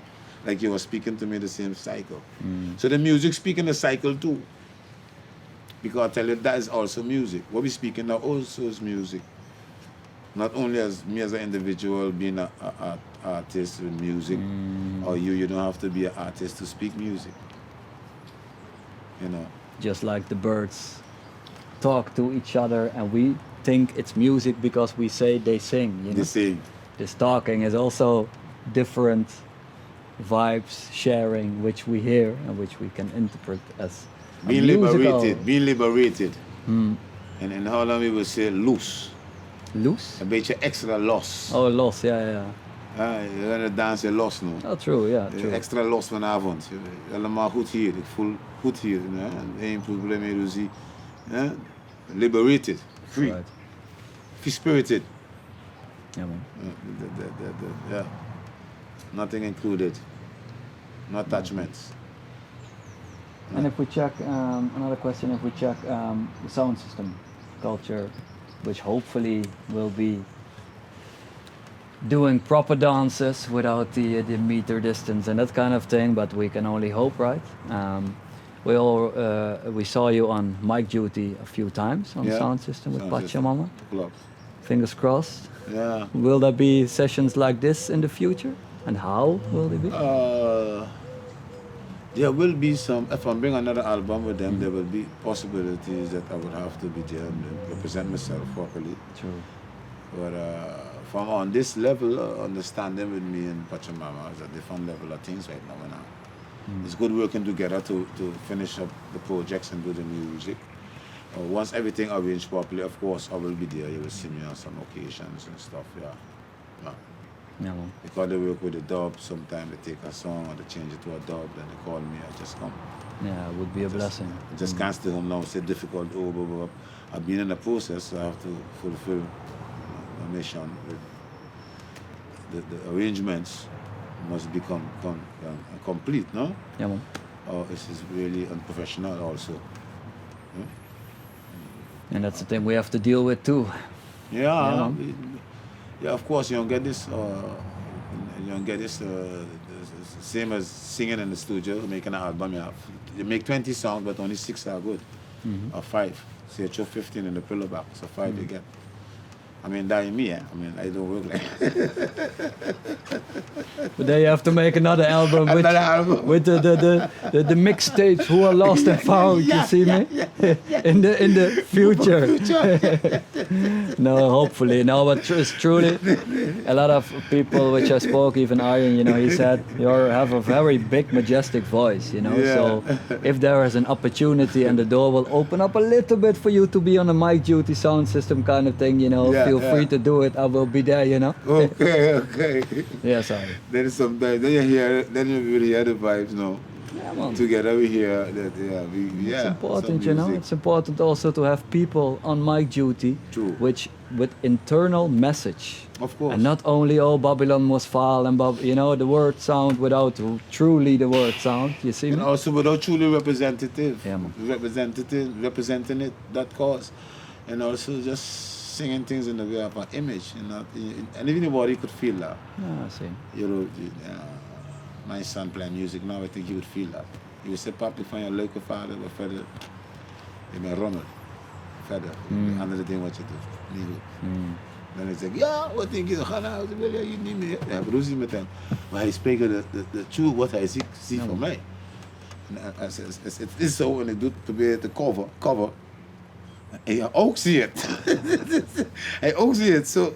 Like you were speaking to me the same cycle. So the music speaking the cycle too. Because I tell you, that is also music. What we speaking now also is music. Not only as me as an individual being an artist with music, or you don't have to be an artist to speak music. Just like the birds talk to each other and we think it's music because we say they sing. They sing. This talking is also different vibes sharing which we hear and which we can interpret as being liberated. And in Holland we will say loose. Loose? Een beetje extra los. Oh, los, ja. Je gaat dansen los nu. Oh, true, ja. True. Extra los vanavond. Helemaal goed hier. Ik voel goed hier. Geen probleem meer ruzie. Liberated. Free. Right. Free-spirited. Ja, man. Yeah. Nothing included. No attachments. And if we check, another question, if we check the sound system culture, which hopefully will be doing proper dances without the meter distance and that kind of thing, but we can only hope, right? We saw you on mic duty a few times on sound system with Pachamama. Fingers crossed. Yeah. Will there be sessions like this in the future? And how will they be? There will be some, if I bring another album with them, there will be possibilities that I would have to be there and represent myself properly. True. But from on this level, understanding with me and Pachamama is a different level of things right now. It's good working together to finish up the projects and do the music. Once everything arranged properly, of course, I will be there. You will see me on some occasions and stuff, yeah. Yeah. Because they work with the dub, sometimes they take a song or they change it to a dub, then they call me, I just come. Yeah, it would be a blessing. I just can't stay home now, it's difficult. I've been in the process, so I have to fulfill my mission. The arrangements must become complete, no? Yeah, man. Or this is really unprofessional also. Yeah? And that's the thing we have to deal with too. Yeah, of course, you don't get this. Same as singing in the studio, making an album. You make 20 songs, but only 6 are good, or 5. So you throw 15 in the pillow back, so 5 you get. I mean, that ain't me. I mean, I don't work like. But then you have to make another album with the mixtapes who are lost and found. You see me in the future. No, hopefully no, but it's truly a lot of people which I spoke. Even Arjen, he said you have a very big, majestic voice. So if there is an opportunity and the door will open up a little bit for you to be on a mic duty sound system kind of thing, feel free to do it. I will be there, Okay. Yeah, sorry. Then sometimes, then you will hear the vibes, no. Yeah, man. Together we hear that, It's some important, you know. music. It's important also to have people on mic duty, True. which with internal message, Of course. and not only Babylon was foul and the word sound without truly the word sound. You see And me? also without truly representing it, that cause, and also just singing things in the way of an image, and even the body could feel that. Yeah, I see. My son playing music now, I think he would feel that. He would say, "Papa, van je leuke vader, maar verder, je bent rommel. Verder, de andere dingen wat je doet, niet goed." Dan zeg ik, ja, wat denk je, ga nou, wil je niet meer. Ja, ruzie met hem. Maar hij spreekt de true wat hij ziet van mij. Het is zo, en ik doe het, probeer te cover. En hij ook zie het. Hij ook zie het. So,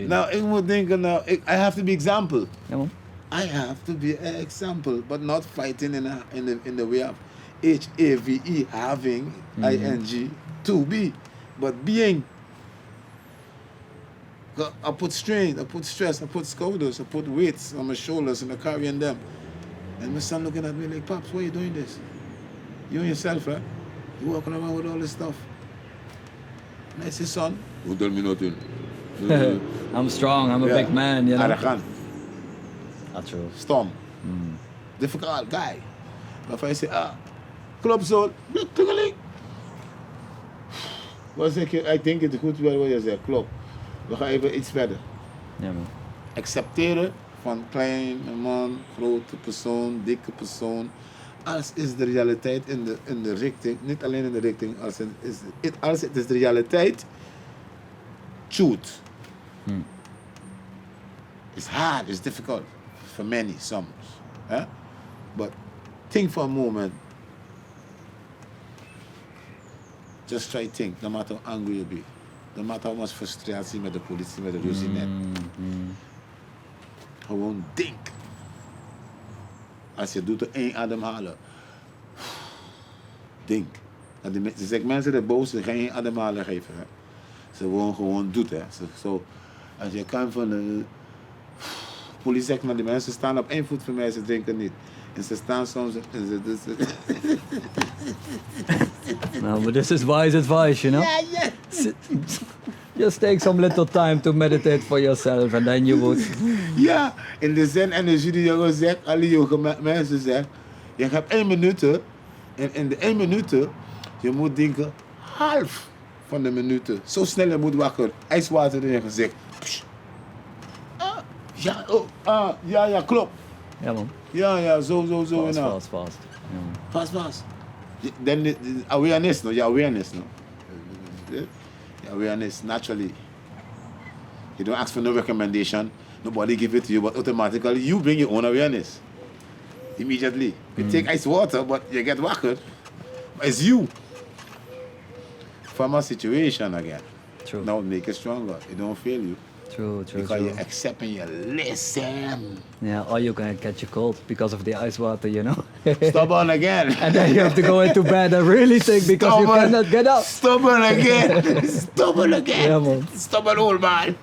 nou, ik moet denken, I have to be example. Ja, man. I have to be an example, but not fighting in the way of HAVE, having, ING, to be, but being. I put strain, I put stress, I put shoulders, I put weights on my shoulders and I'm carrying them. And my son looking at me like, "Pops, why are you doing this? You and yourself, right? You walking around with all this stuff." And I say, "Son, don't tell me nothing." I'm strong, I'm a big man, you know. Arrogant. That's true. Storm. Difficult guy. But if I say, club soul, tickling. I think it's goed wel wat je zegt, klopt. We gaan even iets verder. Ja, man. Accepteren van klein man, grote persoon, dikke persoon. Als is de realiteit in de richting, niet alleen in de richting, als het is de realiteit, truth. It's hard, it's difficult for many, some. But think for a moment. Just try think, no matter how angry you be. No matter how much frustratie met de politie, met de ruzie net. Gewoon denk. Als je doet er 1 ademhalen. Denk. Ze zeggen mensen dat boos, ze gaan 1 ademhalen geven. Hè. Ze gewoon doet. Hè. Zo, als je kan van de politie zegt, maar die mensen staan op 1 voet van mij, ze drinken niet. En ze staan soms en ze No, but this is wise advice, you know? Yeah. Just take some little time to meditate for yourself and then you would... Ja, in de zin en energie die je zegt, alle jonge mensen zeggen, je hebt 1 minuut en in de 1 minuut, je moet denken, half van de minuten. Zo snel je moet wakker, ijswater in je gezicht. Ja, klopt. Ja, man. Ja, zo. Fast. Ja, man. Fast. Then the awareness, no? Your awareness, no? Your awareness, naturally. You don't ask for no recommendation. Nobody give it to you, but automatically you bring your own awareness. Immediately. You take ice water, but you get wackered. But it's you. From a situation again. True. Now make it stronger. It don't fail you. True. Because you accept and you listen. Yeah, or you can catch a cold because of the ice water, you know? Stubborn again. And then you have to go into bed and really think because you cannot get up. Stubborn again. Stubborn again. Yeah, man. Stubborn old man.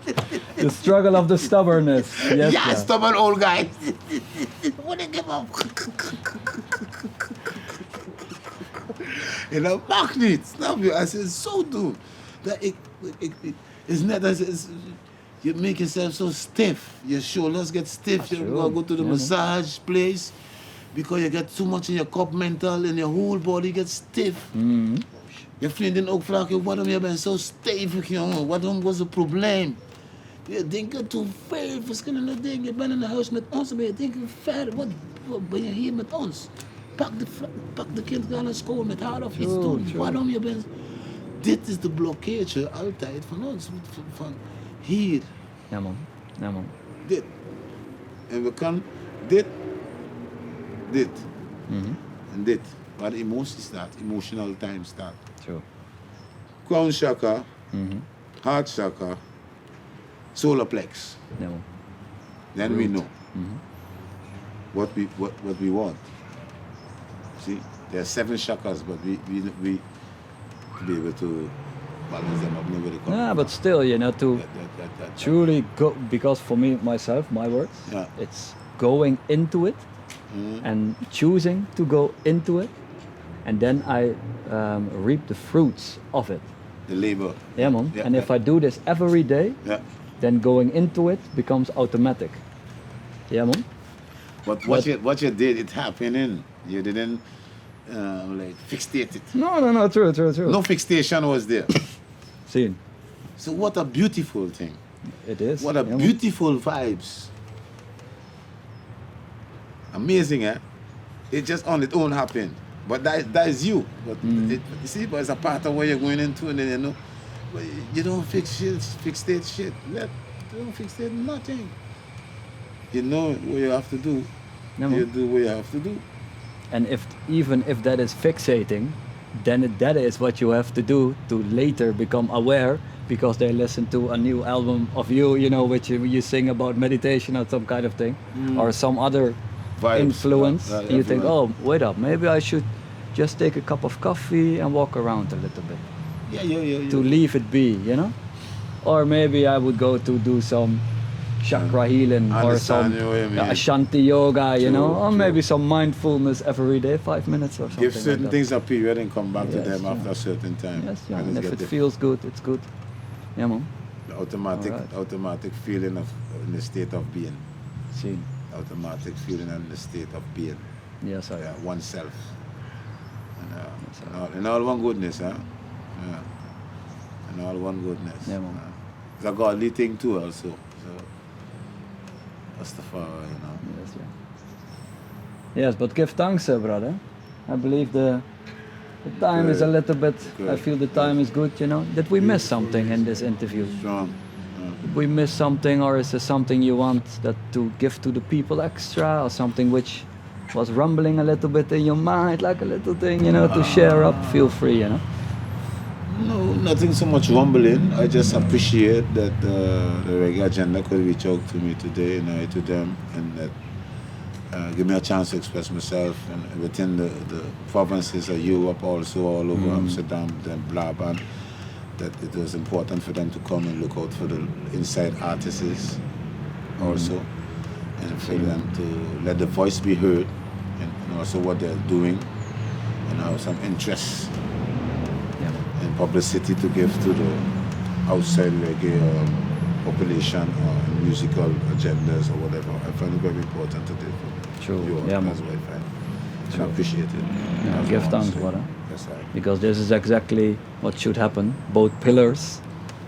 The struggle of the stubbornness. Yes, Yeah, yeah. stubborn old guy. Wanna give up. En dat mag niet, snap je? Als je zo doet, dat it's net as you make yourself so stiff. Your shoulders get stiff. You gotta go to the massage place because you get too much in your cup mental and your whole body gets stiff. Je vriendin ook vraagt je, waarom je bent zo stevig, jongen? Waarom was het probleem? Je denkt te veel verschillende dingen. Je bent in een huis met ons, maar je denkt ver. Wat ben je hier met ons? Pak de kind, ga naar school met haar of iets doen. Waarom je bent... Dit is de blokkage altijd van ons. Van hier. Ja, man. Dit. En we kan dit. En dit. Waar de emotie staat. Emotional time staat. True. Crown chakra. Heart chakra. Solar plex. Ja, man. Then we know what we want. See, there are 7 chakras, but we be able to balance them up. Nobody can. Yeah, but still, you know, to that. truly go, because for me, myself, my words, Yeah. it's going into it and choosing to go into it, and then I reap the fruits of it. The labor. Yeah, man. Yeah, and if I do this every day, Yeah. then going into it becomes automatic. Yeah, man. But what you did, it happening. You didn't like fixate it. No, true. No fixation was there. See, So what a beautiful thing. it is. What a yeah, man. beautiful vibes. Amazing, eh? It just on its own happened. But that is you. But you see, but it's a part of what you're going into, and then you know, but you don't fixate shit. Don't fixate nothing. You know what you have to do. Yeah, You man. do what you have to do. And even if that is fixating, then that is what you have to do to later become aware, because they listen to a new album of you, you know, which you sing about meditation or some kind of thing, or some other Vibes. influence. Yeah, You think, everyone. oh, wait up, maybe I should just take a cup of coffee and walk around a little bit Yeah. to leave it be, you know? Or maybe I would go to do some chakra healing or some Understand you what you mean. Ashanti yoga, you True, know, or true. maybe some mindfulness every day, 5 minutes or something. Give certain like that. things a period and come back to Yes, them yeah. after a certain time. Yes, yeah. And And it's if get it the feels good, it's good. Yeah, man. automatic automatic feeling of in the state of being. See. Automatic feeling in the state of being. Yes, I Yeah, am. oneself. And, Yes, I in all one goodness, huh? Yeah. In all one goodness. Yeah, man. It's a godly thing too also. So that's the far, you know. Yes, yeah. Yes, but give thanks, brother. I believe the time is a Good. little bit, I Good. feel the time is good, you know. Did we miss something in this interview? Strong. Did we miss something, or is there something you want that to give to the people extra, or something which was rumbling a little bit in your mind, like a little thing, you know, to share up? Feel free, you know. No, nothing so much rumbling. I just appreciate that the Reggae Agenda could reach out to me today, and I to them, and that give me a chance to express myself and within the provinces of Europe, also all over Amsterdam, then Brabant, that it was important for them to come and look out for the inside artists also, and for them to let the voice be heard, and also what they're doing, and have some interest and publicity to give to the outside reggae population or musical agendas or whatever. I find it very important to do. True. You Yeah, man. that's what I find. And I True. appreciate it. Yeah, That's give all I'm thanks, saying. brother. Yes, I. Because this is exactly what should happen. Both pillars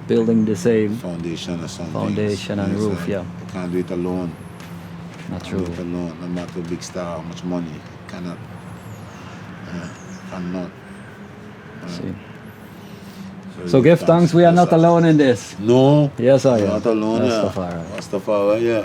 building the same. Foundation or something. Foundation and roof, yeah. You can't do it alone. Not Can't true. do it alone. No matter big star, how much money, cannot. Cannot. See. So give thanks, we are not alone in this. No. Yes, I You're am. not alone. That's Yeah. the fire. That's the fire, yeah.